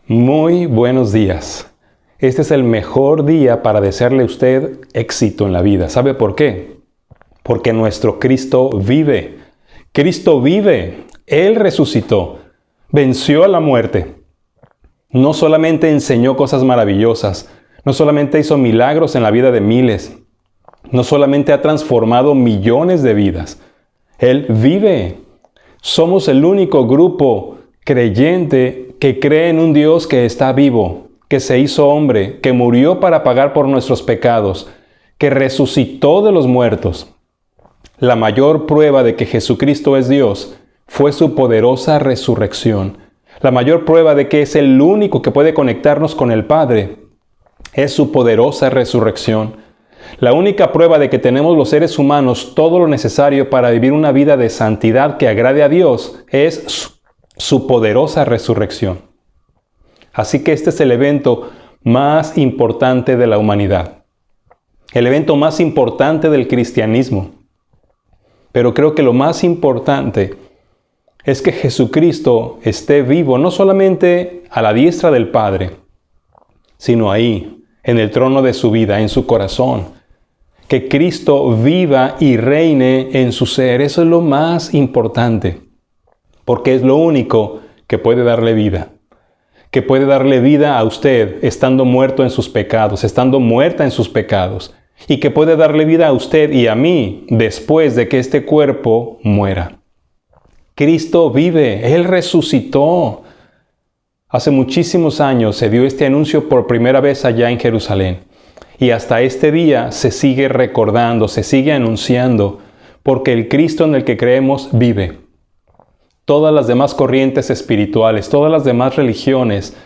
Muy buenos días. Este es el mejor día para desearle a usted éxito en la vida. ¿Sabe por qué? Porque nuestro Cristo vive. Cristo vive. Él resucitó. Venció a la muerte. No solamente enseñó cosas maravillosas, no solamente hizo milagros en la vida de miles, no solamente ha transformado millones de vidas. Él vive. Somos el único grupo creyente que cree en un Dios que está vivo, que se hizo hombre, que murió para pagar por nuestros pecados, que resucitó de los muertos. La mayor prueba de que Jesucristo es Dios fue su poderosa resurrección. La mayor prueba de que es el único que puede conectarnos con el Padre es su poderosa resurrección. La única prueba de que tenemos los seres humanos todo lo necesario para vivir una vida de santidad que agrade a Dios es su poderosa resurrección. Así que este es el evento más importante de la humanidad. El evento más importante del cristianismo. Pero creo que lo más importante es que Jesucristo esté vivo, no solamente a la diestra del Padre, sino ahí, en el trono de su vida, en su corazón. Que Cristo viva y reine en su ser. Eso es lo más importante, porque es lo único que puede darle vida. Que puede darle vida a usted estando muerto en sus pecados, estando muerta en sus pecados. Y que puede darle vida a usted y a mí después de que este cuerpo muera. Cristo vive, Él resucitó. Hace muchísimos años se dio este anuncio por primera vez allá en Jerusalén. Y hasta este día se sigue recordando, se sigue anunciando, porque el Cristo en el que creemos vive. Todas las demás corrientes espirituales, todas las demás religiones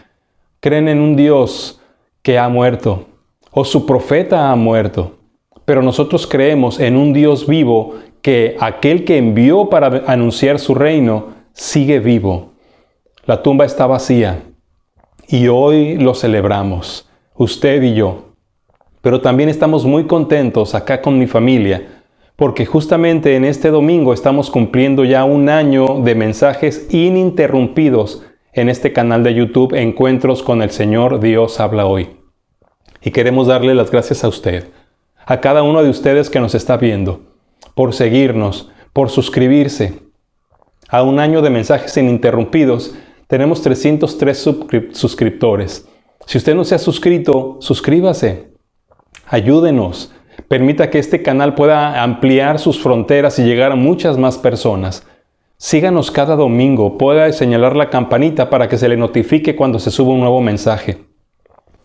creen en un Dios que ha muerto, o su profeta ha muerto. Pero nosotros creemos en un Dios vivo que aquel que envió para anunciar su reino sigue vivo. La tumba está vacía y hoy lo celebramos, usted y yo. Pero también estamos muy contentos acá con mi familia, porque justamente en este domingo estamos cumpliendo ya un año de mensajes ininterrumpidos en este canal de YouTube Encuentros con el Señor Dios Habla Hoy. Y queremos darle las gracias a usted, a cada uno de ustedes que nos está viendo, por seguirnos, por suscribirse. A un año de mensajes ininterrumpidos, tenemos 303 suscriptores. Si usted no se ha suscrito, suscríbase. Ayúdenos. Permita que este canal pueda ampliar sus fronteras y llegar a muchas más personas. Síganos cada domingo. Pueda señalar la campanita para que se le notifique cuando se suba un nuevo mensaje.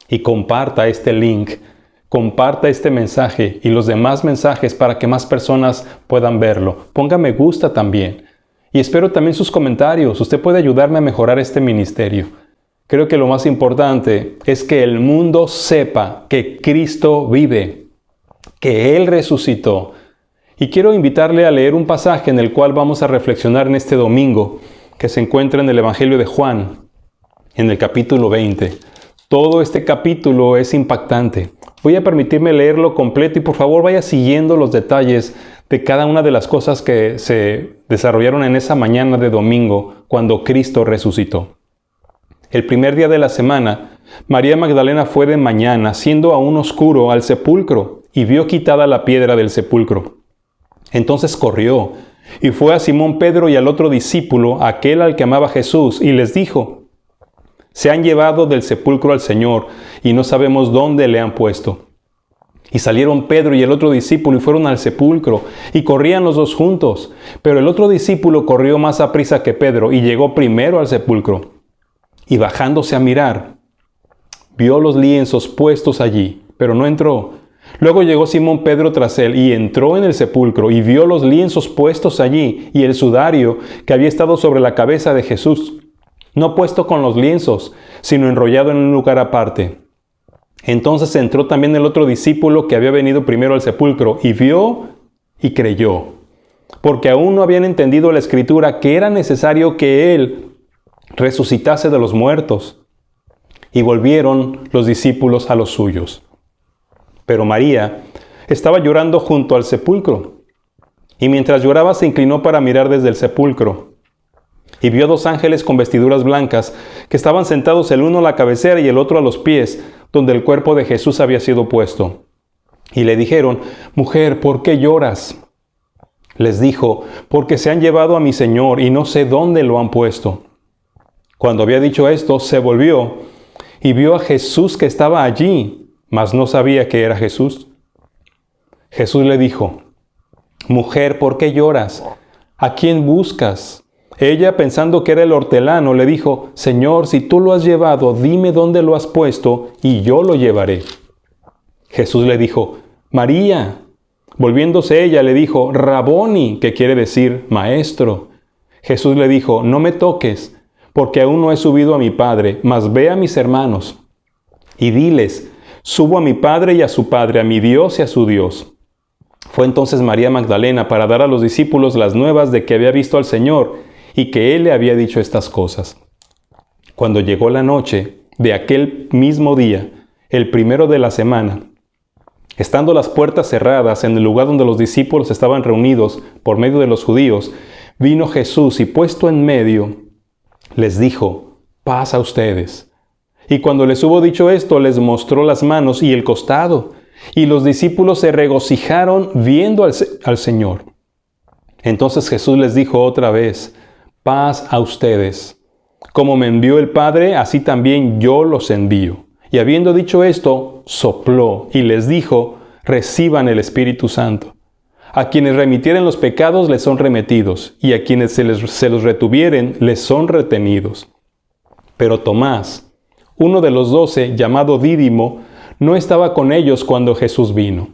Y comparta este link. Comparta este mensaje y los demás mensajes para que más personas puedan verlo. Ponga me gusta también. Y espero también sus comentarios. Usted puede ayudarme a mejorar este ministerio. Creo que lo más importante es que el mundo sepa que Cristo vive, que Él resucitó. Y quiero invitarle a leer un pasaje en el cual vamos a reflexionar en este domingo, que se encuentra en el Evangelio de Juan, en el capítulo 20. Todo este capítulo es impactante. Voy a permitirme leerlo completo y por favor vaya siguiendo los detalles de cada una de las cosas que se desarrollaron en esa mañana de domingo cuando Cristo resucitó. El primer día de la semana, María Magdalena fue de mañana, siendo aún oscuro, al sepulcro y vio quitada la piedra del sepulcro. Entonces corrió y fue a Simón Pedro y al otro discípulo, aquel al que amaba Jesús, y les dijo: «Se han llevado del sepulcro al Señor y no sabemos dónde le han puesto». Y salieron Pedro y el otro discípulo y fueron al sepulcro, y corrían los dos juntos. Pero el otro discípulo corrió más aprisa que Pedro y llegó primero al sepulcro. Y bajándose a mirar, vio los lienzos puestos allí, pero no entró. Luego llegó Simón Pedro tras él y entró en el sepulcro y vio los lienzos puestos allí y el sudario que había estado sobre la cabeza de Jesús, no puesto con los lienzos, sino enrollado en un lugar aparte. Entonces entró también el otro discípulo que había venido primero al sepulcro y vio y creyó, porque aún no habían entendido la Escritura que era necesario que Él resucitase de los muertos. Y volvieron los discípulos a los suyos. Pero María estaba llorando junto al sepulcro, y mientras lloraba se inclinó para mirar desde el sepulcro. y vio 2 ángeles con vestiduras blancas, que estaban sentados el uno a la cabecera y el otro a los pies, donde el cuerpo de Jesús había sido puesto. Y le dijeron: Mujer, ¿por qué lloras? Les dijo: Porque se han llevado a mi Señor y no sé dónde lo han puesto. Cuando había dicho esto, se volvió y vio a Jesús que estaba allí, mas no sabía que era Jesús. Jesús le dijo: Mujer, ¿por qué lloras? ¿A quién buscas? Ella, pensando que era el hortelano, le dijo: Señor, si tú lo has llevado, dime dónde lo has puesto y yo lo llevaré. Jesús le dijo: María. Volviéndose ella, le dijo: Raboni, que quiere decir maestro. Jesús le dijo: No me toques, porque aún no he subido a mi Padre, mas ve a mis hermanos y diles: Subo a mi Padre y a su Padre, a mi Dios y a su Dios. Fue entonces María Magdalena para dar a los discípulos las nuevas de que había visto al Señor y que Él le había dicho estas cosas. Cuando llegó la noche de aquel mismo día, el primero de la semana, estando las puertas cerradas en el lugar donde los discípulos estaban reunidos por medio de los judíos, vino Jesús y puesto en medio, les dijo: Paz a ustedes. Y cuando les hubo dicho esto, les mostró las manos y el costado. Y los discípulos se regocijaron viendo al Señor. Entonces Jesús les dijo otra vez: Paz a ustedes. Como me envió el Padre, así también yo los envío. Y habiendo dicho esto, sopló y les dijo: Reciban el Espíritu Santo. A quienes remitieren los pecados les son remitidos, y a quienes se los retuvieren les son retenidos. Pero Tomás, uno de los 12, llamado Dídimo, no estaba con ellos cuando Jesús vino.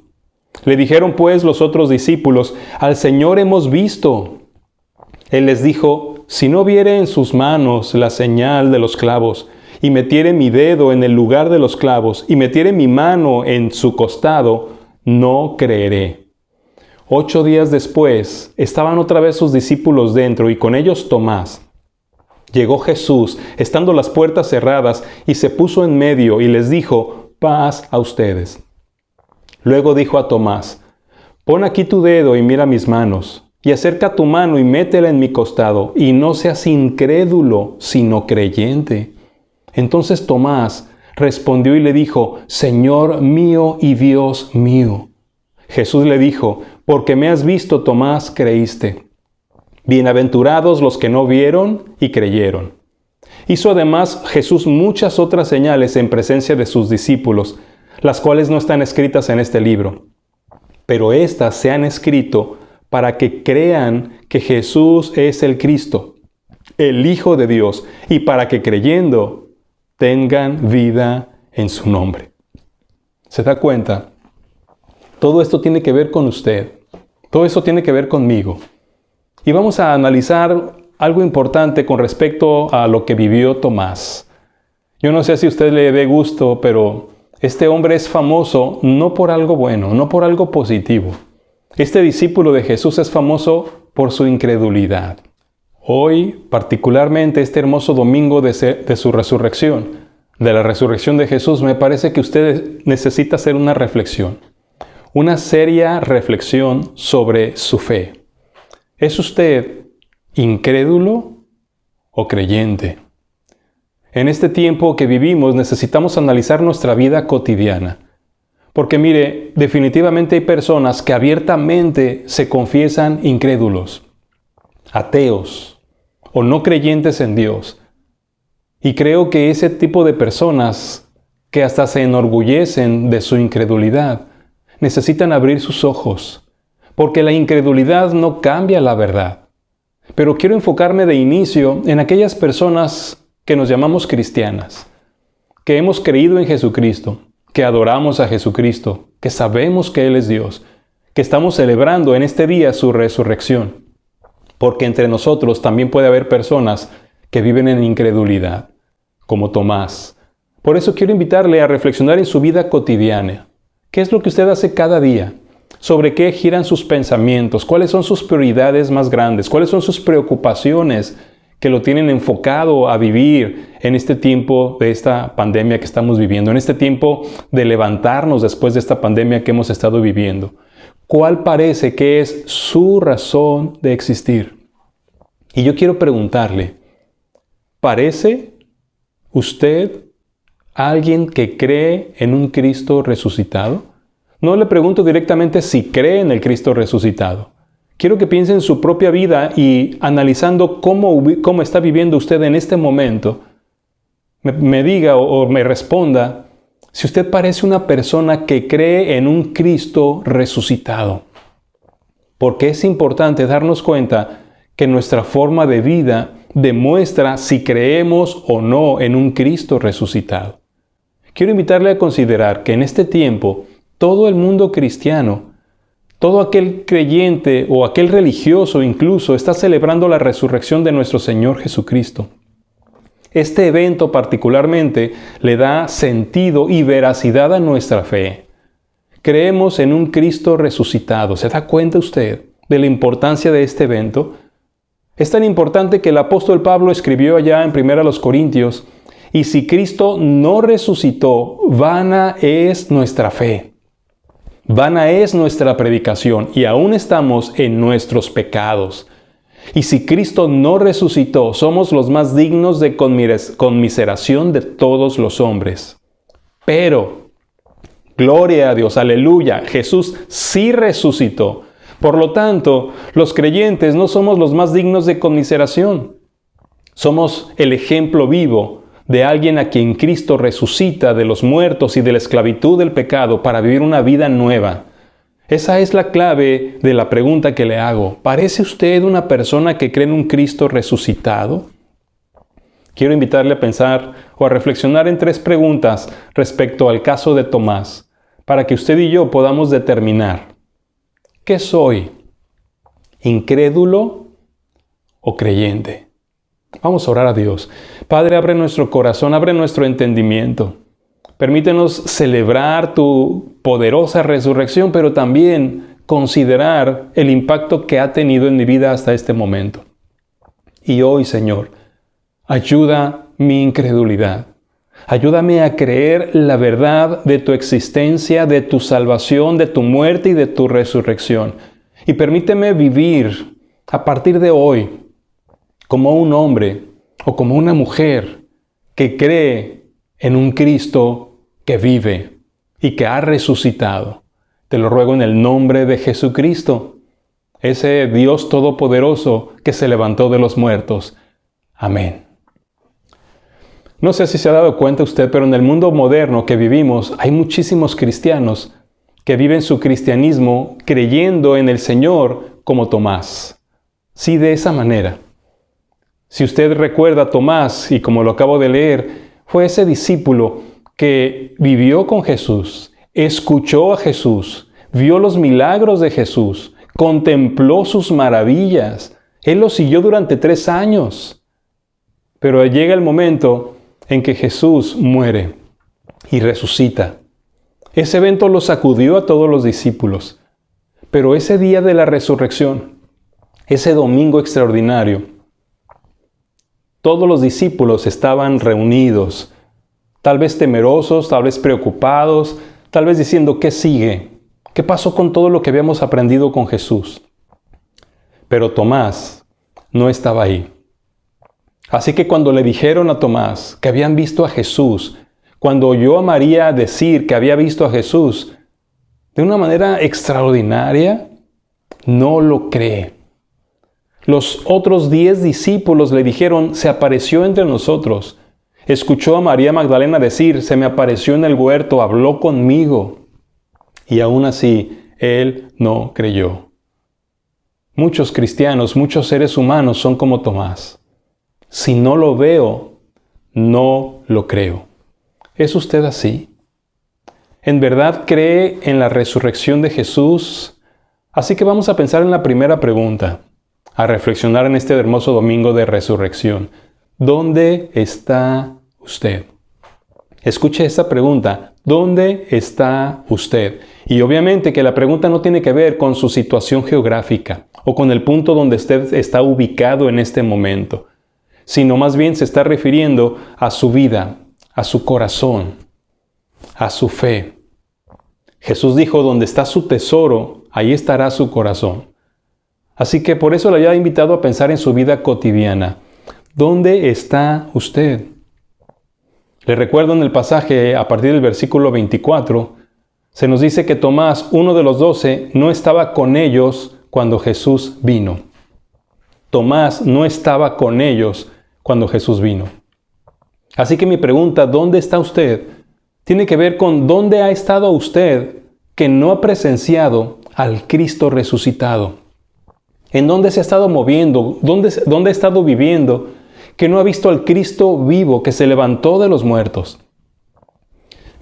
Le dijeron pues los otros discípulos: Al Señor hemos visto. Él les dijo: Si no viere en sus manos la señal de los clavos, y metiere mi dedo en el lugar de los clavos, y metiere mi mano en su costado, no creeré. 8 días después, estaban otra vez sus discípulos dentro, y con ellos Tomás. Llegó Jesús, estando las puertas cerradas, y se puso en medio, y les dijo: Paz a ustedes. Luego dijo a Tomás: Pon aquí tu dedo y mira mis manos, y acerca tu mano y métela en mi costado, y no seas incrédulo, sino creyente. Entonces Tomás respondió y le dijo: Señor mío y Dios mío. Jesús le dijo: Porque me has visto, Tomás, creíste. Bienaventurados los que no vieron y creyeron. Hizo además Jesús muchas otras señales en presencia de sus discípulos, las cuales no están escritas en este libro. Pero éstas se han escrito para que crean que Jesús es el Cristo, el Hijo de Dios, y para que creyendo tengan vida en su nombre. ¿Se da cuenta? Todo esto tiene que ver con usted. Todo esto tiene que ver conmigo. Y vamos a analizar algo importante con respecto a lo que vivió Tomás. Yo no sé si a usted le dé gusto, pero este hombre es famoso no por algo bueno, no por algo positivo. Este discípulo de Jesús es famoso por su incredulidad. Hoy, particularmente este hermoso domingo de su resurrección, de la resurrección de Jesús, me parece que usted necesita hacer una reflexión. Una seria reflexión sobre su fe. ¿Es usted incrédulo o creyente? En este tiempo que vivimos necesitamos analizar nuestra vida cotidiana. Porque mire, definitivamente hay personas que abiertamente se confiesan incrédulos, ateos o no creyentes en Dios. Y creo que ese tipo de personas que hasta se enorgullecen de su incredulidad, necesitan abrir sus ojos, porque la incredulidad no cambia la verdad. Pero quiero enfocarme de inicio en aquellas personas que nos llamamos cristianas, que hemos creído en Jesucristo, que adoramos a Jesucristo, que sabemos que Él es Dios, que estamos celebrando en este día su resurrección. Porque entre nosotros también puede haber personas que viven en incredulidad, como Tomás. Por eso quiero invitarle a reflexionar en su vida cotidiana. ¿Qué es lo que usted hace cada día? ¿Sobre qué giran sus pensamientos? ¿Cuáles son sus prioridades más grandes? ¿Cuáles son sus preocupaciones que lo tienen enfocado a vivir en este tiempo de esta pandemia que estamos viviendo? En este tiempo de levantarnos después de esta pandemia que hemos estado viviendo. ¿Cuál parece que es su razón de existir? Y yo quiero preguntarle, ¿Parece usted alguien que cree en un Cristo resucitado? No le pregunto directamente si cree en el Cristo resucitado. Quiero que piense en su propia vida y analizando cómo está viviendo usted en este momento, me diga o me responda si usted parece una persona que cree en un Cristo resucitado. Porque es importante darnos cuenta que nuestra forma de vida demuestra si creemos o no en un Cristo resucitado. Quiero invitarle a considerar que en este tiempo todo el mundo cristiano, todo aquel creyente o aquel religioso incluso está celebrando la resurrección de nuestro Señor Jesucristo. Este evento particularmente le da sentido y veracidad a nuestra fe. Creemos en un Cristo resucitado. ¿Se da cuenta usted de la importancia de este evento? Es tan importante que el apóstol Pablo escribió allá en 1 Corintios, y si Cristo no resucitó, vana es nuestra fe. Vana es nuestra predicación y aún estamos en nuestros pecados. Y si Cristo no resucitó, somos los más dignos de conmiseración de todos los hombres. Pero, gloria a Dios, aleluya, Jesús sí resucitó. Por lo tanto, los creyentes no somos los más dignos de conmiseración. Somos el ejemplo vivo de alguien a quien Cristo resucita de los muertos y de la esclavitud del pecado para vivir una vida nueva. Esa es la clave de la pregunta que le hago. ¿Parece usted una persona que cree en un Cristo resucitado? Quiero invitarle a pensar o a reflexionar en 3 preguntas respecto al caso de Tomás, para que usted y yo podamos determinar: ¿qué soy? ¿Incrédulo o creyente? Vamos a orar a Dios. Padre, abre nuestro corazón, abre nuestro entendimiento. Permítenos celebrar tu poderosa resurrección, pero también considerar el impacto que ha tenido en mi vida hasta este momento. Y hoy, Señor, ayuda mi incredulidad. Ayúdame a creer la verdad de tu existencia, de tu salvación, de tu muerte y de tu resurrección. Y permíteme vivir a partir de hoy como un hombre o como una mujer que cree en un Cristo que vive y que ha resucitado. Te lo ruego en el nombre de Jesucristo, ese Dios todopoderoso que se levantó de los muertos. Amén. No sé si se ha dado cuenta usted, pero en el mundo moderno que vivimos hay muchísimos cristianos que viven su cristianismo creyendo en el Señor como Tomás. Sí, de esa manera. Si usted recuerda a Tomás, y como lo acabo de leer, fue ese discípulo que vivió con Jesús, escuchó a Jesús, vio los milagros de Jesús, contempló sus maravillas. Él lo siguió durante 3 años. Pero llega el momento en que Jesús muere y resucita. Ese evento lo sacudió a todos los discípulos. Pero ese día de la resurrección, ese domingo extraordinario, todos los discípulos estaban reunidos, tal vez temerosos, tal vez preocupados, tal vez diciendo: ¿qué sigue? ¿Qué pasó con todo lo que habíamos aprendido con Jesús? Pero Tomás no estaba ahí. Así que cuando le dijeron a Tomás que habían visto a Jesús, cuando oyó a María decir que había visto a Jesús, de una manera extraordinaria, no lo cree. Los otros 10 discípulos le dijeron: se apareció entre nosotros. Escuchó a María Magdalena decir: se me apareció en el huerto, habló conmigo. Y aún así, él no creyó. Muchos cristianos, muchos seres humanos son como Tomás. Si no lo veo, no lo creo. ¿Es usted así? ¿En verdad cree en la resurrección de Jesús? Así que vamos a pensar en la primera pregunta, a reflexionar en este hermoso domingo de resurrección. ¿Dónde está usted? Escuche esta pregunta. ¿Dónde está usted? Y obviamente que la pregunta no tiene que ver con su situación geográfica o con el punto donde usted está ubicado en este momento, sino más bien se está refiriendo a su vida, a su corazón, a su fe. Jesús dijo: donde está su tesoro, ahí estará su corazón. Así que por eso le había invitado a pensar en su vida cotidiana. ¿Dónde está usted? Le recuerdo en el pasaje, a partir del versículo 24, se nos dice que Tomás, uno de los 12, no estaba con ellos cuando Jesús vino. Tomás no estaba con ellos cuando Jesús vino. Así que mi pregunta, ¿dónde está usted? Tiene que ver con dónde ha estado usted que no ha presenciado al Cristo resucitado. ¿En dónde se ha estado moviendo? ¿Dónde ha estado viviendo que no ha visto al Cristo vivo que se levantó de los muertos?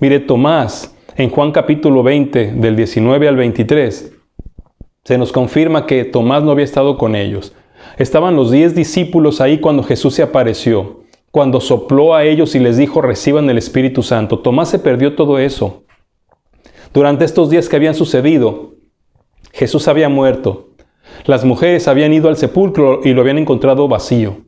Mire, Tomás, en Juan capítulo 20, del 19 al 23, se nos confirma que Tomás no había estado con ellos. Estaban los 10 discípulos ahí cuando Jesús se apareció, cuando sopló a ellos y les dijo, reciban el Espíritu Santo. Tomás se perdió todo eso. Durante estos días que habían sucedido, Jesús había muerto. Las mujeres habían ido al sepulcro y lo habían encontrado vacío.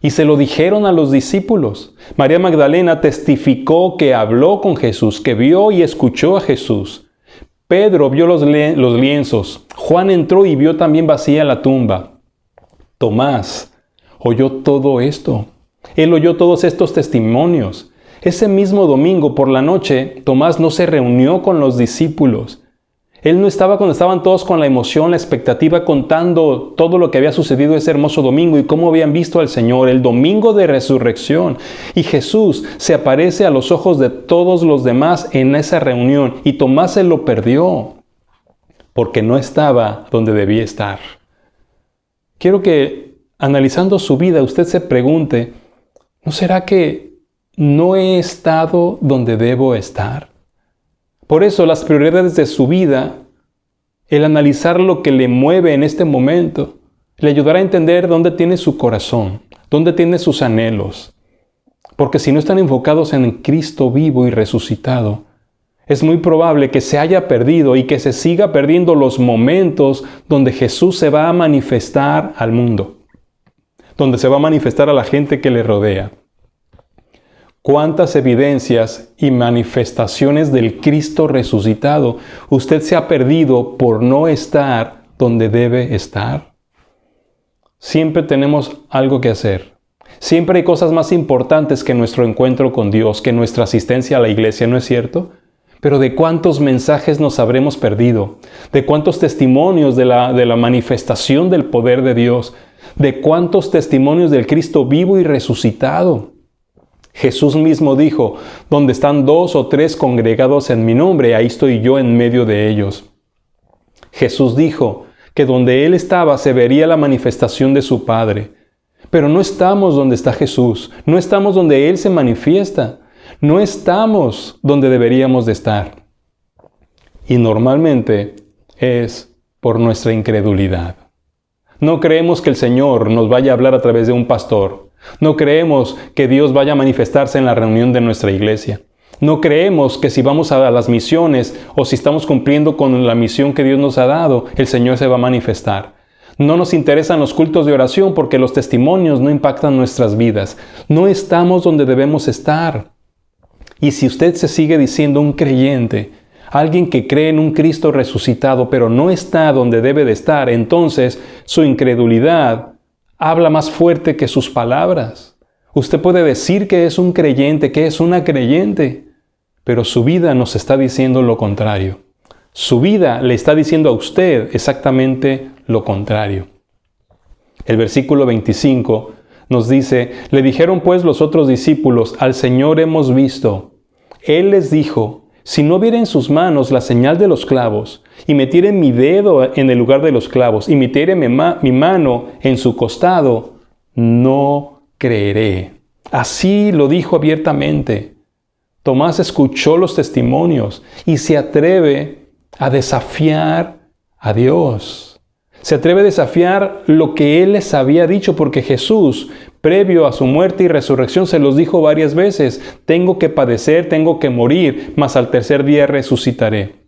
Y se lo dijeron a los discípulos. María Magdalena testificó que habló con Jesús, que vio y escuchó a Jesús. Pedro vio los lienzos. Juan entró y vio también vacía la tumba. Tomás oyó todo esto. Él oyó todos estos testimonios. Ese mismo domingo por la noche, Tomás no se reunió con los discípulos. Él no estaba cuando estaban todos con la emoción, la expectativa, contando todo lo que había sucedido ese hermoso domingo y cómo habían visto al Señor, el domingo de resurrección. Y Jesús se aparece a los ojos de todos los demás en esa reunión. Y Tomás se lo perdió porque no estaba donde debía estar. Quiero que, analizando su vida, usted se pregunte, ¿no será que no he estado donde debo estar? Por eso las prioridades de su vida, el analizar lo que le mueve en este momento, le ayudará a entender dónde tiene su corazón, dónde tiene sus anhelos. Porque si no están enfocados en Cristo vivo y resucitado, es muy probable que se haya perdido y que se siga perdiendo los momentos donde Jesús se va a manifestar al mundo, donde se va a manifestar a la gente que le rodea. ¿Cuántas evidencias y manifestaciones del Cristo resucitado usted se ha perdido por no estar donde debe estar? Siempre tenemos algo que hacer. Siempre hay cosas más importantes que nuestro encuentro con Dios, que nuestra asistencia a la iglesia, ¿no es cierto? Pero ¿de cuántos mensajes nos habremos perdido? ¿De cuántos testimonios de la manifestación del poder de Dios? ¿De cuántos testimonios del Cristo vivo y resucitado? Jesús mismo dijo, donde están 2 o 3 congregados en mi nombre, ahí estoy yo en medio de ellos. Jesús dijo que donde Él estaba se vería la manifestación de su Padre. Pero no estamos donde está Jesús, no estamos donde Él se manifiesta, no estamos donde deberíamos de estar. Y normalmente es por nuestra incredulidad. No creemos que el Señor nos vaya a hablar a través de un pastor. No creemos que Dios vaya a manifestarse en la reunión de nuestra iglesia. No creemos que si vamos a las misiones o si estamos cumpliendo con la misión que Dios nos ha dado, el Señor se va a manifestar. No nos interesan los cultos de oración porque los testimonios no impactan nuestras vidas. No estamos donde debemos estar. Y si usted se sigue diciendo un creyente, alguien que cree en un Cristo resucitado, pero no está donde debe de estar, entonces su incredulidad habla más fuerte que sus palabras. Usted puede decir que es un creyente, que es una creyente, pero su vida nos está diciendo lo contrario. Su vida le está diciendo a usted exactamente lo contrario. El versículo 25 nos dice, le dijeron pues los otros discípulos, al Señor hemos visto. Él les dijo, si no viera en sus manos la señal de los clavos, y metiere mi dedo en el lugar de los clavos, y metiere mi mano en su costado, no creeré. Así lo dijo abiertamente. Tomás escuchó los testimonios y se atreve a desafiar a Dios. Se atreve a desafiar lo que Él les había dicho, porque Jesús, previo a su muerte y resurrección, se los dijo varias veces, tengo que padecer, tengo que morir, mas al tercer día resucitaré.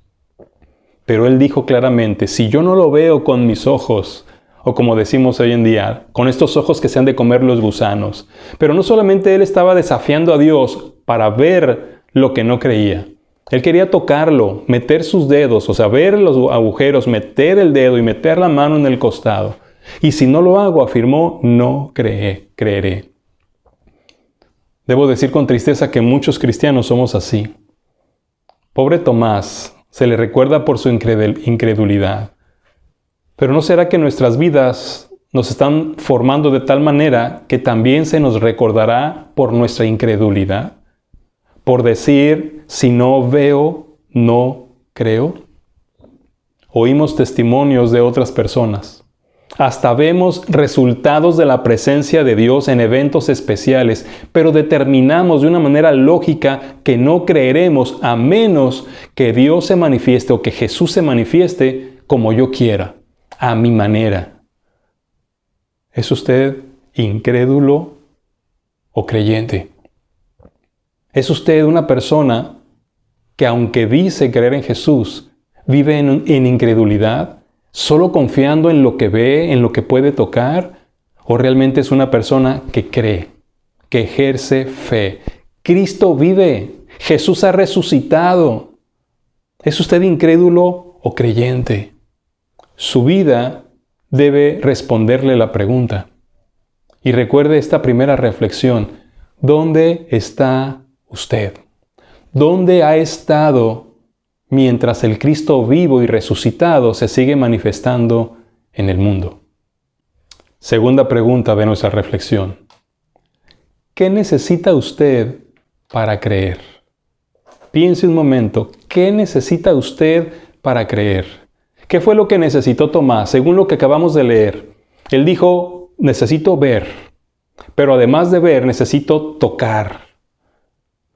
Pero Él dijo claramente, si yo no lo veo con mis ojos, o como decimos hoy en día, con estos ojos que se han de comer los gusanos. Pero no solamente Él estaba desafiando a Dios para ver lo que no creía. Él quería tocarlo, meter sus dedos, o sea, ver los agujeros, meter el dedo y meter la mano en el costado. Y si no lo hago, afirmó, no creeré. Debo decir con tristeza que muchos cristianos somos así. Pobre Tomás, se le recuerda por su incredulidad. Pero ¿no será que nuestras vidas nos están formando de tal manera que también se nos recordará por nuestra incredulidad? Por decir, si no veo, no creo. Oímos testimonios de otras personas. Hasta vemos resultados de la presencia de Dios en eventos especiales, pero determinamos de una manera lógica que no creeremos a menos que Dios se manifieste o que Jesús se manifieste como yo quiera, a mi manera. ¿Es usted incrédulo o creyente? ¿Es usted una persona que aunque dice creer en Jesús, vive en incredulidad, solo confiando en lo que ve, en lo que puede tocar? ¿O realmente es una persona que cree, que ejerce fe? Cristo vive, Jesús ha resucitado. ¿Es usted incrédulo o creyente? Su vida debe responderle la pregunta. Y recuerde esta primera reflexión. ¿Dónde está usted? ¿Dónde ha estado mientras el Cristo vivo y resucitado se sigue manifestando en el mundo? Segunda pregunta de nuestra reflexión. ¿Qué necesita usted para creer? Piense un momento, ¿qué necesita usted para creer? ¿Qué fue lo que necesitó Tomás? Según lo que acabamos de leer, él dijo, necesito ver, pero además de ver, necesito tocar.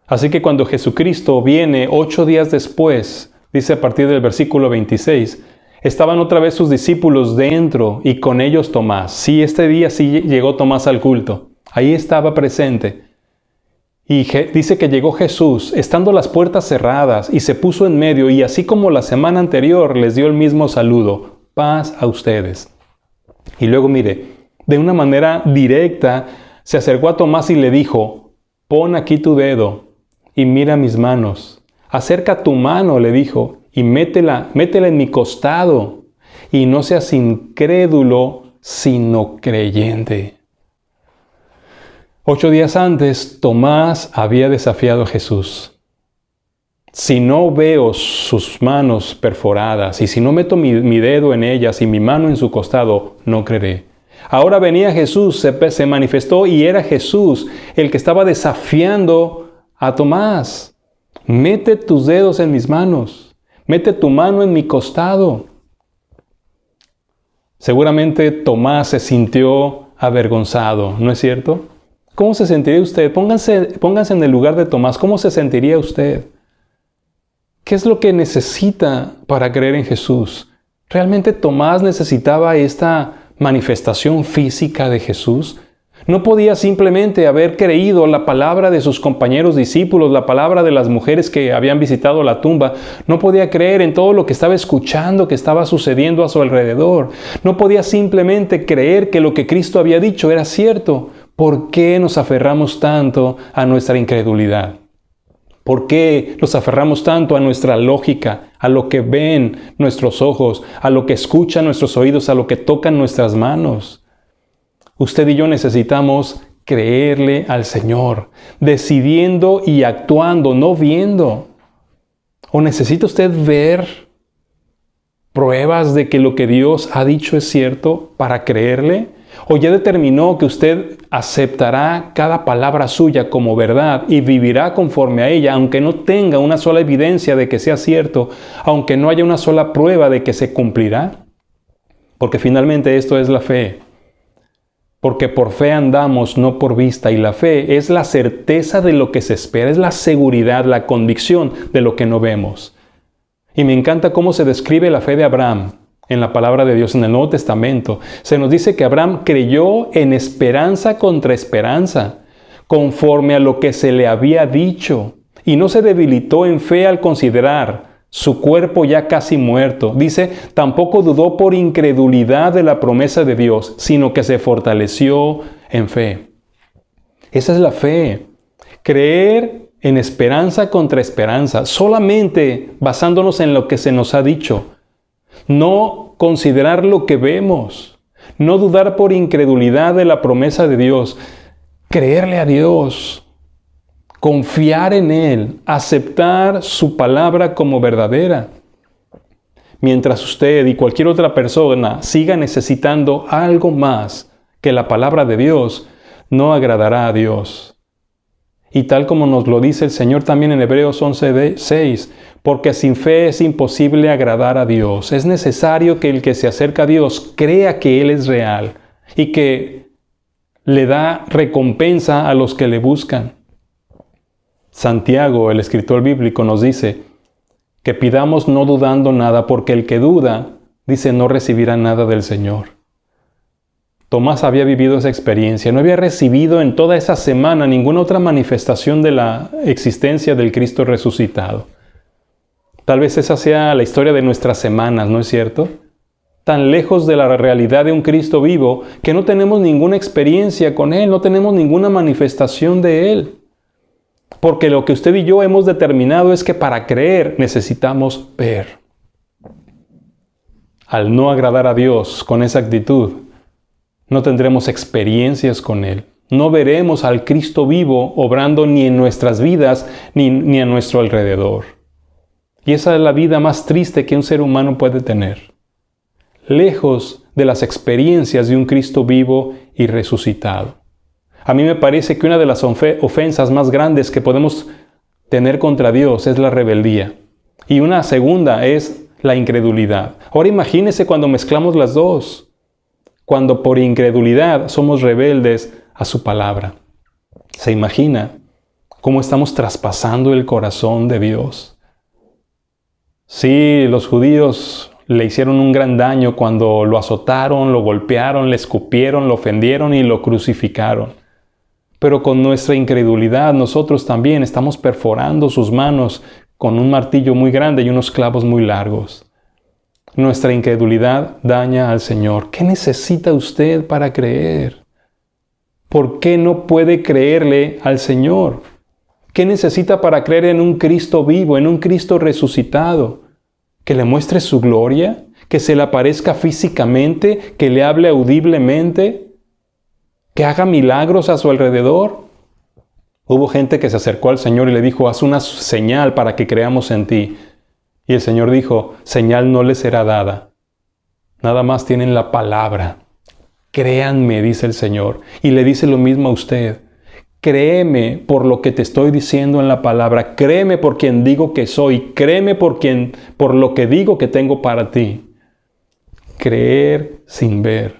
Así que cuando Jesucristo viene 8 días después, dice a partir del versículo 26, estaban otra vez sus discípulos dentro y con ellos Tomás. Sí, este día sí llegó Tomás al culto. Ahí estaba presente. Y dice que llegó Jesús, estando las puertas cerradas, y se puso en medio, y así como la semana anterior les dio el mismo saludo, paz a ustedes. Y luego mire, de una manera directa, se acercó a Tomás y le dijo, pon aquí tu dedo y mira mis manos. Acerca tu mano, le dijo, y métela en mi costado, y no seas incrédulo, sino creyente. 8 días antes, Tomás había desafiado a Jesús. Si no veo sus manos perforadas, y si no meto mi dedo en ellas y mi mano en su costado, no creeré. Ahora venía Jesús, se manifestó y era Jesús el que estaba desafiando a Tomás. Mete tus dedos en mis manos, mete tu mano en mi costado. Seguramente Tomás se sintió avergonzado, ¿no es cierto? ¿Cómo se sentiría usted? Pónganse en el lugar de Tomás. ¿Cómo se sentiría usted? ¿Qué es lo que necesita para creer en Jesús? ¿Realmente Tomás necesitaba esta manifestación física de Jesús? No podía simplemente haber creído la palabra de sus compañeros discípulos, la palabra de las mujeres que habían visitado la tumba. No podía creer en todo lo que estaba escuchando, que estaba sucediendo a su alrededor. No podía simplemente creer que lo que Cristo había dicho era cierto. ¿Por qué nos aferramos tanto a nuestra incredulidad? ¿Por qué nos aferramos tanto a nuestra lógica, a lo que ven nuestros ojos, a lo que escuchan nuestros oídos, a lo que tocan nuestras manos? Usted y yo necesitamos creerle al Señor, decidiendo y actuando, no viendo. ¿O necesita usted ver pruebas de que lo que Dios ha dicho es cierto para creerle? ¿O ya determinó que usted aceptará cada palabra suya como verdad y vivirá conforme a ella, aunque no tenga una sola evidencia de que sea cierto, aunque no haya una sola prueba de que se cumplirá? Porque finalmente esto es la fe. Porque por fe andamos, no por vista. Y la fe es la certeza de lo que se espera, es la seguridad, la convicción de lo que no vemos. Y me encanta cómo se describe la fe de Abraham en la palabra de Dios en el Nuevo Testamento. Se nos dice que Abraham creyó en esperanza contra esperanza, conforme a lo que se le había dicho, y no se debilitó en fe al considerar su cuerpo ya casi muerto. Dice, tampoco dudó por incredulidad de la promesa de Dios, sino que se fortaleció en fe. Esa es la fe. Creer en esperanza contra esperanza, solamente basándonos en lo que se nos ha dicho. No considerar lo que vemos, No dudar por incredulidad de la promesa de Dios. Creerle a Dios. Confiar en Él. Aceptar su palabra como verdadera. Mientras usted y cualquier otra persona siga necesitando algo más que la palabra de Dios, no agradará a Dios. Y tal como nos lo dice el Señor también en Hebreos 11:6, porque sin fe es imposible agradar a Dios. Es necesario que el que se acerca a Dios crea que Él es real y que le da recompensa a los que le buscan. Santiago, el escritor bíblico, nos dice que pidamos no dudando nada, porque el que duda, dice, no recibirá nada del Señor. Tomás había vivido esa experiencia, no había recibido en toda esa semana ninguna otra manifestación de la existencia del Cristo resucitado. Tal vez esa sea la historia de nuestras semanas, ¿no es cierto? Tan lejos de la realidad de un Cristo vivo que no tenemos ninguna experiencia con Él, no tenemos ninguna manifestación de Él. Porque lo que usted y yo hemos determinado es que para creer necesitamos ver. Al no agradar a Dios con esa actitud, no tendremos experiencias con Él. No veremos al Cristo vivo obrando ni en nuestras vidas ni a nuestro alrededor. Y esa es la vida más triste que un ser humano puede tener. Lejos de las experiencias de un Cristo vivo y resucitado. A mí me parece que una de las ofensas más grandes que podemos tener contra Dios es la rebeldía. Y una segunda es la incredulidad. Ahora imagínese cuando mezclamos las dos. Cuando por incredulidad somos rebeldes a su palabra. ¿Se imagina cómo estamos traspasando el corazón de Dios? Sí, los judíos le hicieron un gran daño cuando lo azotaron, lo golpearon, le escupieron, lo ofendieron y lo crucificaron. Pero con nuestra incredulidad nosotros también estamos perforando sus manos con un martillo muy grande y unos clavos muy largos. Nuestra incredulidad daña al Señor. ¿Qué necesita usted para creer? ¿Por qué no puede creerle al Señor? ¿Qué necesita para creer en un Cristo vivo, en un Cristo resucitado? ¿Que le muestre su gloria? ¿Que se le aparezca físicamente? ¿Que le hable audiblemente? ¿Que haga milagros a su alrededor? Hubo gente que se acercó al Señor y le dijo, haz una señal para que creamos en ti. Y el Señor dijo, señal no les será dada. Nada más tienen la palabra. Créanme, dice el Señor. Y le dice lo mismo a usted. Créeme por lo que te estoy diciendo en la palabra. Créeme por quien digo que soy. Créeme por lo que digo que tengo para ti. Creer sin ver.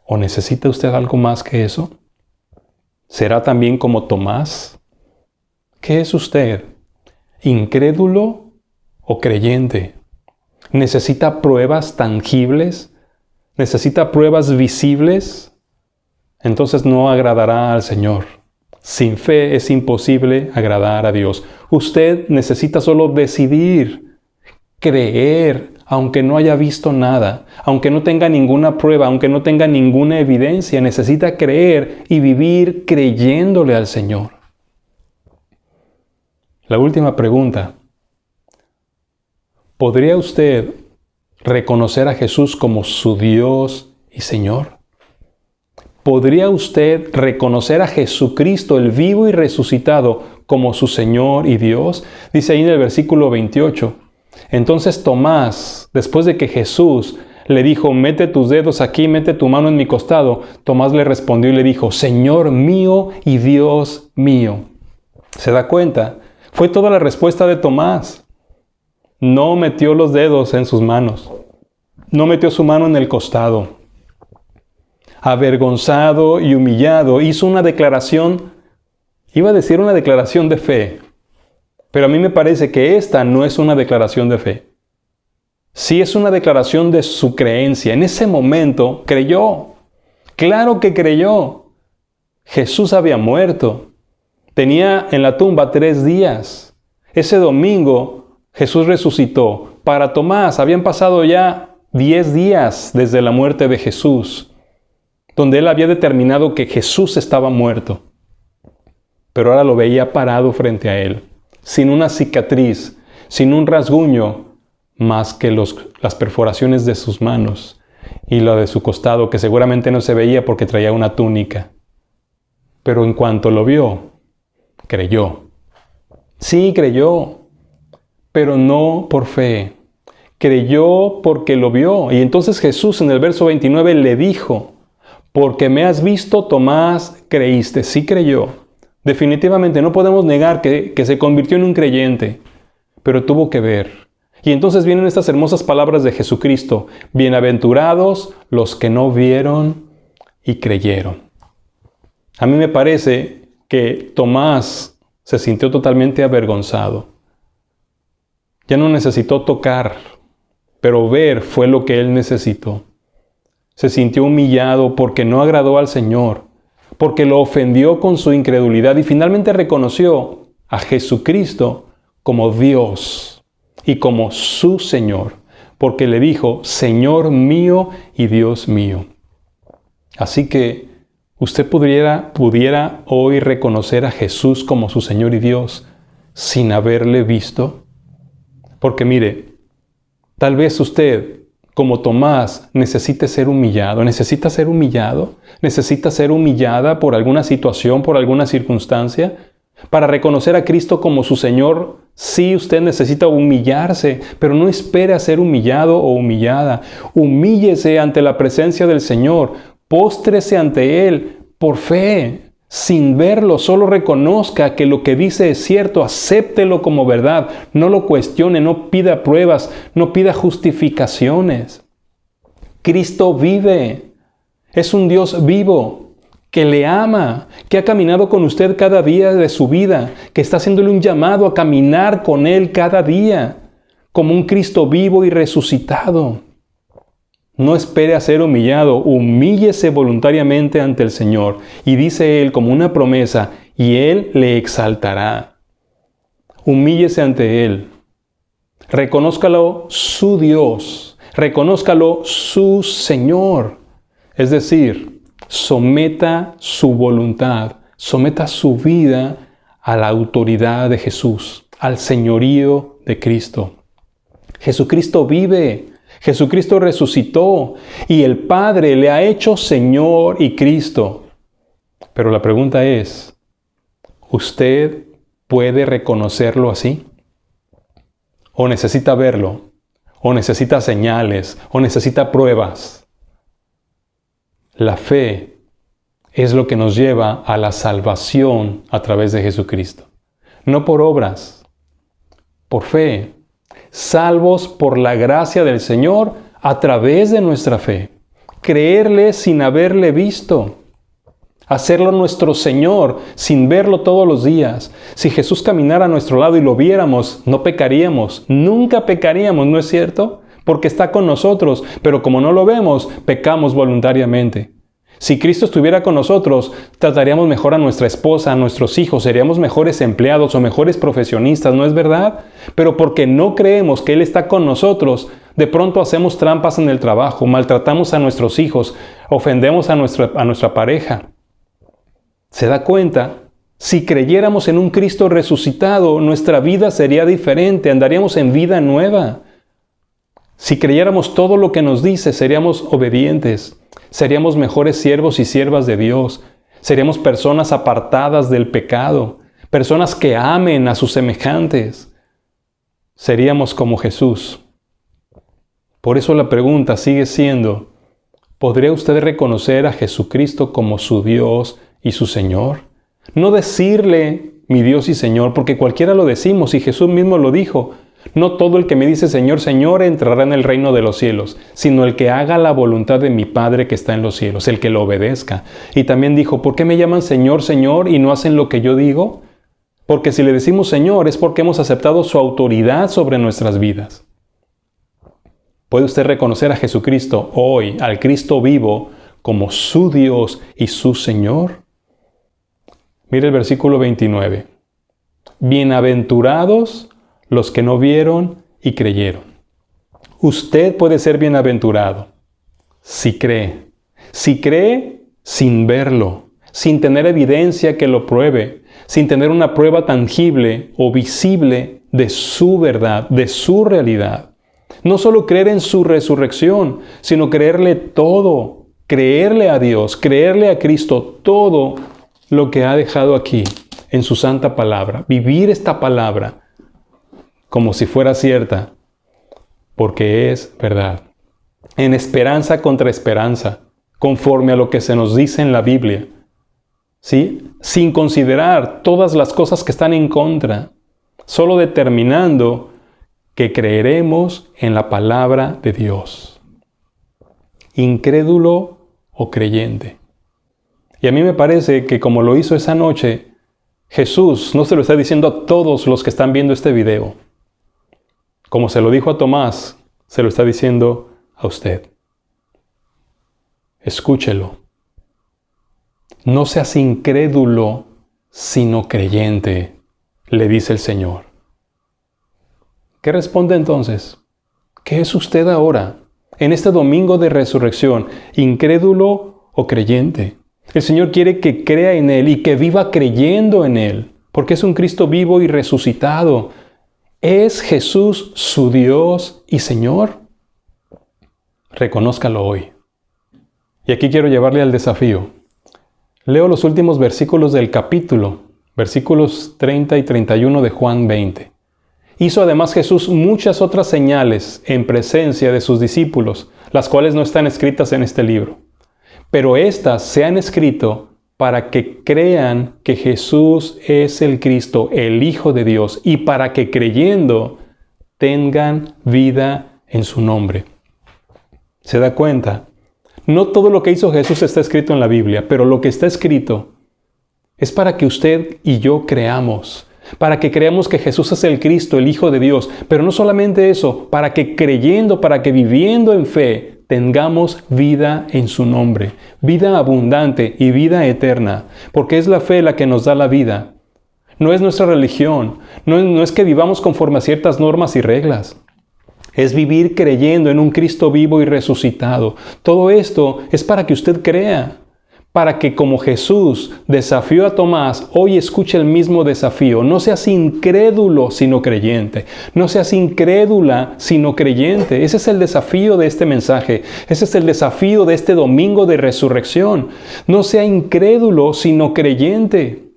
¿O necesita usted algo más que eso? ¿Será también como Tomás? ¿Qué es usted? ¿Incrédulo o creyente? ¿Necesita pruebas tangibles? ¿Necesita pruebas visibles? Entonces no agradará al Señor. Sin fe es imposible agradar a Dios. Usted necesita solo decidir, creer, aunque no haya visto nada, aunque no tenga ninguna prueba, aunque no tenga ninguna evidencia, necesita creer y vivir creyéndole al Señor. La última pregunta. ¿Podría usted reconocer a Jesús como su Dios y Señor? ¿Podría usted reconocer a Jesucristo, el vivo y resucitado, como su Señor y Dios? Dice ahí en el versículo 28. Entonces Tomás, después de que Jesús le dijo, mete tus dedos aquí, mete tu mano en mi costado, Tomás le respondió y le dijo, Señor mío y Dios mío. ¿Se da cuenta? Fue toda la respuesta de Tomás. No metió los dedos en sus manos. No metió su mano en el costado. Avergonzado y humillado, hizo una declaración, iba a decir una declaración de fe, pero a mí me parece que esta no es una declaración de fe. Sí es una declaración de su creencia. En ese momento creyó. Claro que creyó. Jesús había muerto. Tenía en la tumba 3 días. Ese domingo Jesús resucitó. Para Tomás habían pasado ya 10 días desde la muerte de Jesús, donde él había determinado que Jesús estaba muerto. Pero ahora lo veía parado frente a él, sin una cicatriz, sin un rasguño, más que las perforaciones de sus manos. y la de su costado, que seguramente no se veía porque traía una túnica. Pero en cuanto lo vio, creyó. Sí, creyó, pero no por fe. Creyó porque lo vio. Y entonces Jesús en el verso 29 le dijo, porque me has visto, Tomás, creíste. Sí creyó. Definitivamente no podemos negar que se convirtió en un creyente, pero tuvo que ver. Y entonces vienen estas hermosas palabras de Jesucristo. Bienaventurados los que no vieron y creyeron. A mí me parece que Tomás se sintió totalmente avergonzado. Ya no necesitó tocar, pero ver fue lo que él necesitó. Se sintió humillado porque no agradó al Señor, porque lo ofendió con su incredulidad y finalmente reconoció a Jesucristo como Dios y como su Señor, porque le dijo, Señor mío y Dios mío. Así que usted pudiera hoy reconocer a Jesús como su Señor y Dios sin haberle visto. Porque mire, tal vez usted, como Tomás, necesita ser humillada por alguna situación, por alguna circunstancia. Para reconocer a Cristo como su Señor, sí, usted necesita humillarse, pero no espere a ser humillado o humillada. Humíllese ante la presencia del Señor, póstrese ante Él por fe. Sin verlo, solo reconozca que lo que dice es cierto, acéptelo como verdad, no lo cuestione, no pida pruebas, no pida justificaciones. Cristo vive, es un Dios vivo, que le ama, que ha caminado con usted cada día de su vida, que está haciéndole un llamado a caminar con Él cada día, como un Cristo vivo y resucitado. No espere a ser humillado, humíllese voluntariamente ante el Señor. Y dice Él como una promesa, y Él le exaltará. Humíllese ante Él. Reconózcalo su Dios. Reconózcalo su Señor. Es decir, someta su voluntad, someta su vida a la autoridad de Jesús, al señorío de Cristo. Jesucristo vive. Jesucristo resucitó y el Padre le ha hecho Señor y Cristo. Pero la pregunta es, ¿usted puede reconocerlo así? ¿O necesita verlo? ¿O necesita señales? ¿O necesita pruebas? La fe es lo que nos lleva a la salvación a través de Jesucristo. No por obras, por fe. Salvos por la gracia del Señor a través de nuestra fe. Creerle sin haberle visto. Hacerlo nuestro Señor sin verlo todos los días. Si Jesús caminara a nuestro lado y lo viéramos, no pecaríamos. Nunca pecaríamos, ¿no es cierto? Porque está con nosotros, pero como no lo vemos, pecamos voluntariamente. Si Cristo estuviera con nosotros, trataríamos mejor a nuestra esposa, a nuestros hijos, seríamos mejores empleados o mejores profesionistas, ¿no es verdad? Pero porque no creemos que Él está con nosotros, de pronto hacemos trampas en el trabajo, maltratamos a nuestros hijos, ofendemos a nuestra pareja. ¿Se da cuenta? Si creyéramos en un Cristo resucitado, nuestra vida sería diferente, andaríamos en vida nueva. Si creyéramos todo lo que nos dice, seríamos obedientes. Seríamos mejores siervos y siervas de Dios. Seríamos personas apartadas del pecado. Personas que amen a sus semejantes. Seríamos como Jesús. Por eso la pregunta sigue siendo, ¿podría usted reconocer a Jesucristo como su Dios y su Señor? No decirle mi Dios y Señor, porque cualquiera lo decimos y Jesús mismo lo dijo. No todo el que me dice Señor, Señor entrará en el reino de los cielos, sino el que haga la voluntad de mi Padre que está en los cielos, el que lo obedezca. Y también dijo, ¿por qué me llaman Señor, Señor y no hacen lo que yo digo? Porque si le decimos Señor es porque hemos aceptado su autoridad sobre nuestras vidas. ¿Puede usted reconocer a Jesucristo hoy, al Cristo vivo, como su Dios y su Señor? Mire el versículo 29. Bienaventurados los que no vieron y creyeron. Usted puede ser bienaventurado si cree. Si cree sin verlo, sin tener evidencia que lo pruebe, sin tener una prueba tangible o visible de su verdad, de su realidad. No solo creer en su resurrección, sino creerle todo, creerle a Dios, creerle a Cristo todo lo que ha dejado aquí en su santa palabra. Vivir esta palabra como si fuera cierta, porque es verdad. En esperanza contra esperanza, conforme a lo que se nos dice en la Biblia. ¿Sí? Sin considerar todas las cosas que están en contra, solo determinando que creeremos en la palabra de Dios. Incrédulo o creyente. Y a mí me parece que como lo hizo esa noche, Jesús no se lo está diciendo a todos los que están viendo este video. Como se lo dijo a Tomás, se lo está diciendo a usted. Escúchelo. No seas incrédulo, sino creyente, le dice el Señor. ¿Qué responde entonces? ¿Qué es usted ahora, en este domingo de resurrección, incrédulo o creyente? El Señor quiere que crea en Él y que viva creyendo en Él, porque es un Cristo vivo y resucitado. ¿Es Jesús su Dios y Señor? Reconózcalo hoy. Y aquí quiero llevarle al desafío. Leo los últimos versículos del capítulo, versículos 30 y 31 de Juan 20. Hizo además Jesús muchas otras señales en presencia de sus discípulos, las cuales no están escritas en este libro. Pero éstas se han escrito para que crean que Jesús es el Cristo, el Hijo de Dios, y para que creyendo tengan vida en su nombre. ¿Se da cuenta? No todo lo que hizo Jesús está escrito en la Biblia, pero lo que está escrito es para que usted y yo creamos, para que creamos que Jesús es el Cristo, el Hijo de Dios, pero no solamente eso, para que creyendo, para que viviendo en fe, tengamos vida en su nombre, vida abundante y vida eterna, porque es la fe la que nos da la vida. No es nuestra religión, no es que vivamos conforme a ciertas normas y reglas. Es vivir creyendo en un Cristo vivo y resucitado. Todo esto es para que usted crea, para que como Jesús desafió a Tomás, hoy escuche el mismo desafío. No seas incrédulo, sino creyente. No seas incrédula, sino creyente. Ese es el desafío de este mensaje. Ese es el desafío de este domingo de resurrección. No sea incrédulo, sino creyente.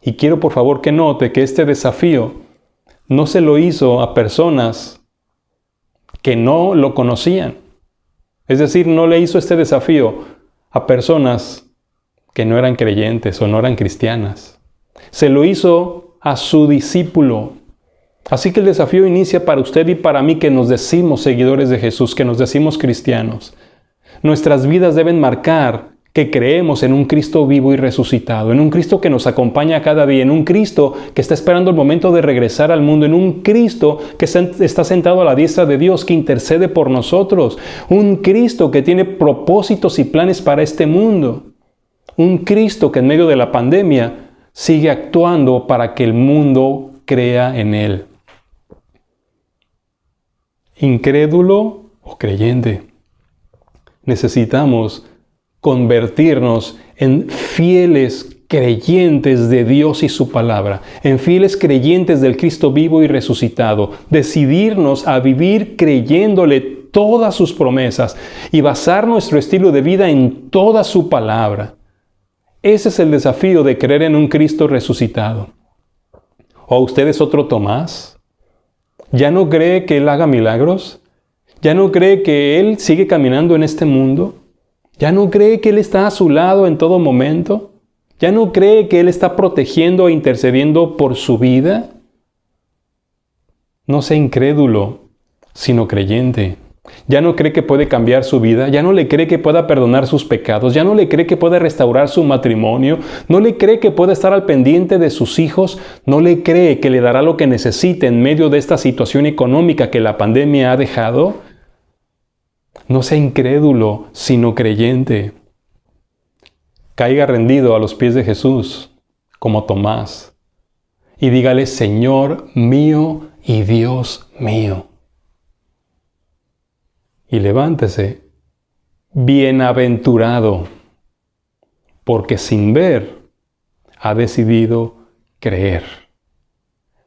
Y quiero por favor que note que este desafío no se lo hizo a personas que no lo conocían. Es decir, no le hizo este desafío a personas que no eran creyentes o no eran cristianas. Se lo hizo a su discípulo. Así que el desafío inicia para usted y para mí que nos decimos seguidores de Jesús, que nos decimos cristianos. Nuestras vidas deben marcar que creemos en un Cristo vivo y resucitado, en un Cristo que nos acompaña cada día, en un Cristo que está esperando el momento de regresar al mundo, en un Cristo que está sentado a la diestra de Dios, que intercede por nosotros, un Cristo que tiene propósitos y planes para este mundo, un Cristo que en medio de la pandemia sigue actuando para que el mundo crea en Él. Incrédulo o creyente. Necesitamos convertirnos en fieles creyentes de Dios y su palabra, en fieles creyentes del Cristo vivo y resucitado, decidirnos a vivir creyéndole todas sus promesas y basar nuestro estilo de vida en toda su palabra. Ese es el desafío de creer en un Cristo resucitado. ¿O usted es otro Tomás? ¿Ya no cree que Él haga milagros? ¿Ya no cree que Él sigue caminando en este mundo? ¿Ya no cree que Él está a su lado en todo momento? ¿Ya no cree que Él está protegiendo e intercediendo por su vida? No sea incrédulo, sino creyente. ¿Ya no cree que puede cambiar su vida? ¿Ya no le cree que pueda perdonar sus pecados? ¿Ya no le cree que pueda restaurar su matrimonio? ¿No le cree que pueda estar al pendiente de sus hijos? ¿No le cree que le dará lo que necesite en medio de esta situación económica que la pandemia ha dejado? No sea incrédulo, sino creyente. Caiga rendido a los pies de Jesús, como Tomás, y dígale, Señor mío y Dios mío. Y levántese, bienaventurado, porque sin ver ha decidido creer.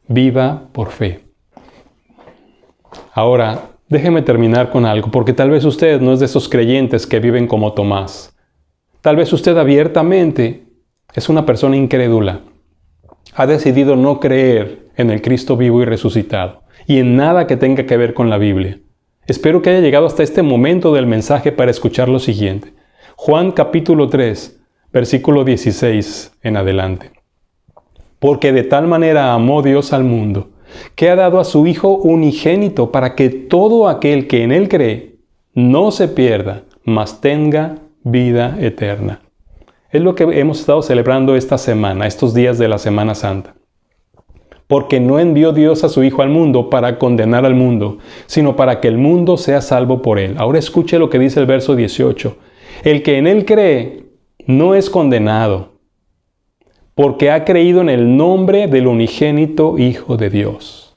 Viva por fe. Ahora, Déjeme terminar con algo, porque tal vez usted no es de esos creyentes que viven como Tomás. Tal vez usted abiertamente es una persona incrédula. Ha decidido no creer en el Cristo vivo y resucitado y en nada que tenga que ver con la Biblia. Espero que haya llegado hasta este momento del mensaje para escuchar lo siguiente. Juan capítulo 3, versículo 16 en adelante. Porque de tal manera amó Dios al mundo, que ha dado a su Hijo unigénito para que todo aquel que en Él cree no se pierda, mas tenga vida eterna. Es lo que hemos estado celebrando esta semana, estos días de la Semana Santa. Porque no envió Dios a su Hijo al mundo para condenar al mundo, sino para que el mundo sea salvo por Él. Ahora escuche lo que dice el verso 18. El que en Él cree no es condenado, porque ha creído en el nombre del unigénito Hijo de Dios.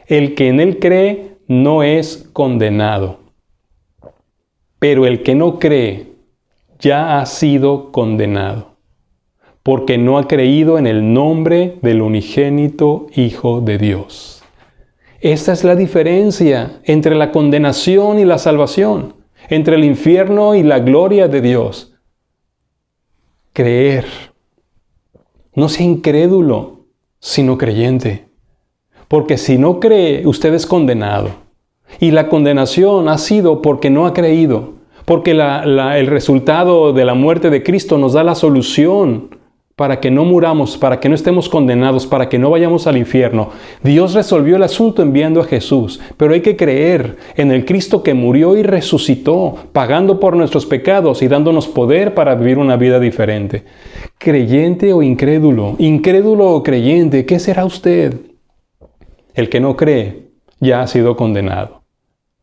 El que en Él cree no es condenado, pero el que no cree ya ha sido condenado, porque no ha creído en el nombre del unigénito Hijo de Dios. Esta es la diferencia entre la condenación y la salvación, entre el infierno y la gloria de Dios. Creer. No sea incrédulo, sino creyente. Porque si no cree, usted es condenado. Y la condenación ha sido porque no ha creído. Porque el resultado de la muerte de Cristo nos da la solución para que no muramos, para que no estemos condenados, para que no vayamos al infierno. Dios resolvió el asunto enviando a Jesús, pero hay que creer en el Cristo que murió y resucitó, pagando por nuestros pecados y dándonos poder para vivir una vida diferente. ¿Creyente o incrédulo? ¿Incrédulo o creyente? ¿Qué será usted? El que no cree ya ha sido condenado,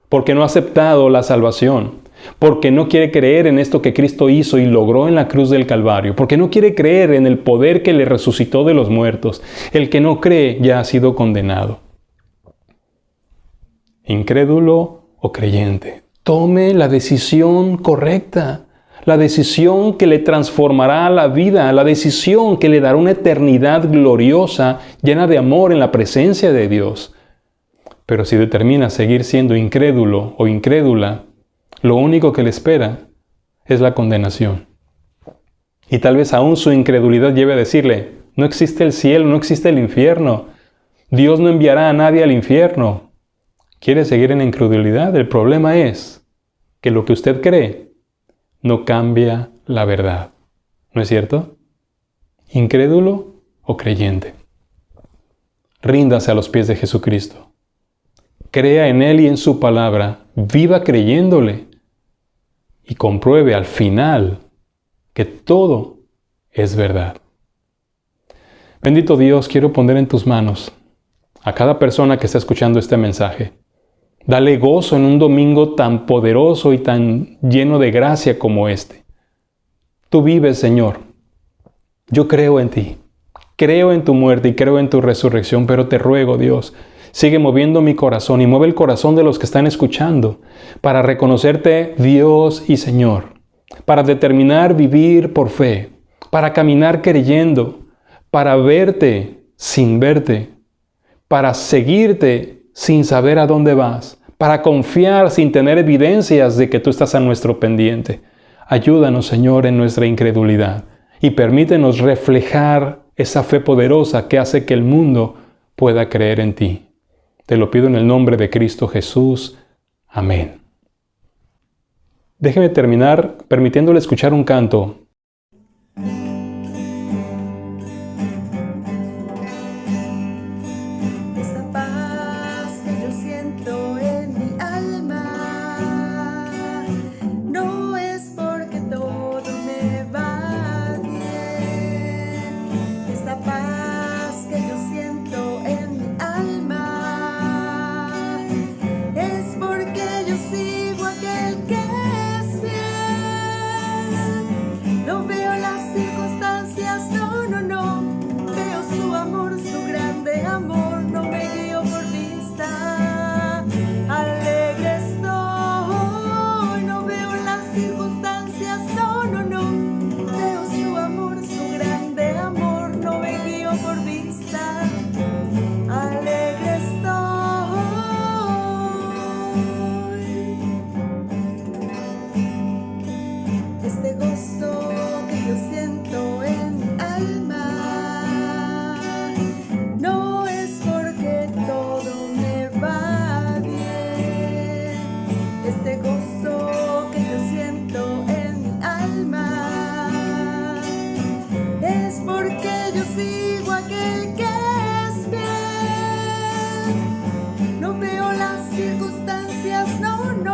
porque no ha aceptado la salvación. Porque no quiere creer en esto que Cristo hizo y logró en la cruz del Calvario. Porque no quiere creer en el poder que le resucitó de los muertos. El que no cree ya ha sido condenado. Incrédulo o creyente. Tome la decisión correcta. La decisión que le transformará la vida. La decisión que le dará una eternidad gloriosa, llena de amor en la presencia de Dios. Pero si determina seguir siendo incrédulo o incrédula, lo único que le espera es la condenación. Y tal vez aún su incredulidad lleve a decirle, no existe el cielo, no existe el infierno. Dios no enviará a nadie al infierno. ¿Quiere seguir en incredulidad? El problema es que lo que usted cree no cambia la verdad. ¿No es cierto? ¿Incrédulo o creyente? Ríndase a los pies de Jesucristo. Crea en Él y en su palabra. Viva creyéndole. Y compruebe al final que todo es verdad. Bendito Dios, quiero poner en tus manos a cada persona que está escuchando este mensaje. Dale gozo en un domingo tan poderoso y tan lleno de gracia como este. Tú vives, Señor. Yo creo en ti. Creo en tu muerte y creo en tu resurrección, pero te ruego, Dios, sigue moviendo mi corazón y mueve el corazón de los que están escuchando para reconocerte Dios y Señor, para determinar vivir por fe, para caminar creyendo, para verte sin verte, para seguirte sin saber a dónde vas, para confiar sin tener evidencias de que tú estás a nuestro pendiente. Ayúdanos, Señor, en nuestra incredulidad y permítenos reflejar esa fe poderosa que hace que el mundo pueda creer en ti. Te lo pido en el nombre de Cristo Jesús. Amén. Déjeme terminar permitiéndole escuchar un canto. Esta paz que yo siento en mi alma no es porque todo me va bien. Esta paz que yo siento en mi alma es porque yo sigo a aquel que es fiel. No veo las circunstancias, no, no, no. Veo su amor, su grande amor, no me guío por vista. Alegre estoy, no veo las circunstancias, no, no, no. Veo su amor, su grande amor, no me guío por vista. Alegre estoy.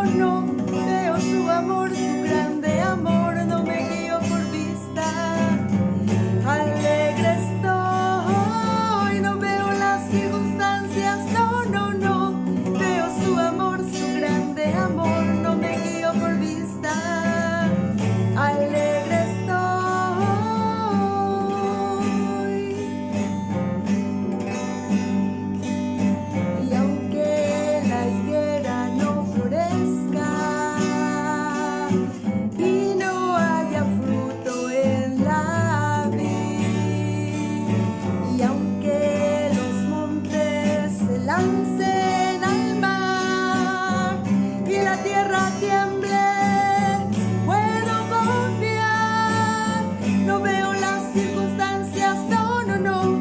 no, veo su amor, su grande amor, no me guío por vista. Alegre estoy, no veo las circunstancias, no, no, no, veo su amor, su grande amor, no me guío por vista. Alegre estoy. Y aunque la higuera no florezca y no haya fruto en la vid, y aunque los montes se lancen al mar y la tierra tiemble, puedo confiar. No veo las circunstancias, no, no, no,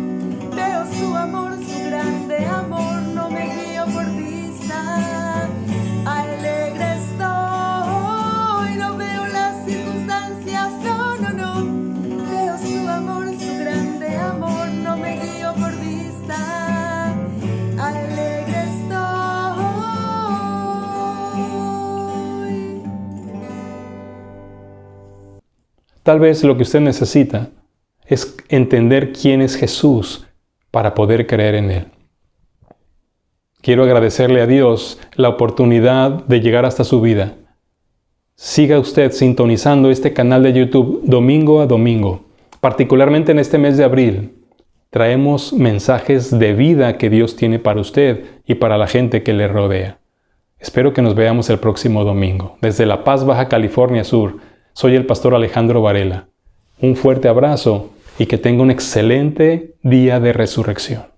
veo su amor, su grande amor, no me guío por vista. Alegre estoy, no veo las circunstancias, no, no, no, veo su amor, su grande amor, no me guío por vista. Alegre estoy. Tal vez lo que usted necesita es entender quién es Jesús para poder creer en Él. Quiero agradecerle a Dios la oportunidad de llegar hasta su vida. Siga usted sintonizando este canal de YouTube domingo a domingo. Particularmente en este mes de abril, traemos mensajes de vida que Dios tiene para usted y para la gente que le rodea. Espero que nos veamos el próximo domingo. Desde La Paz, Baja California Sur, soy el pastor Alejandro Varela. Un fuerte abrazo y que tenga un excelente día de resurrección.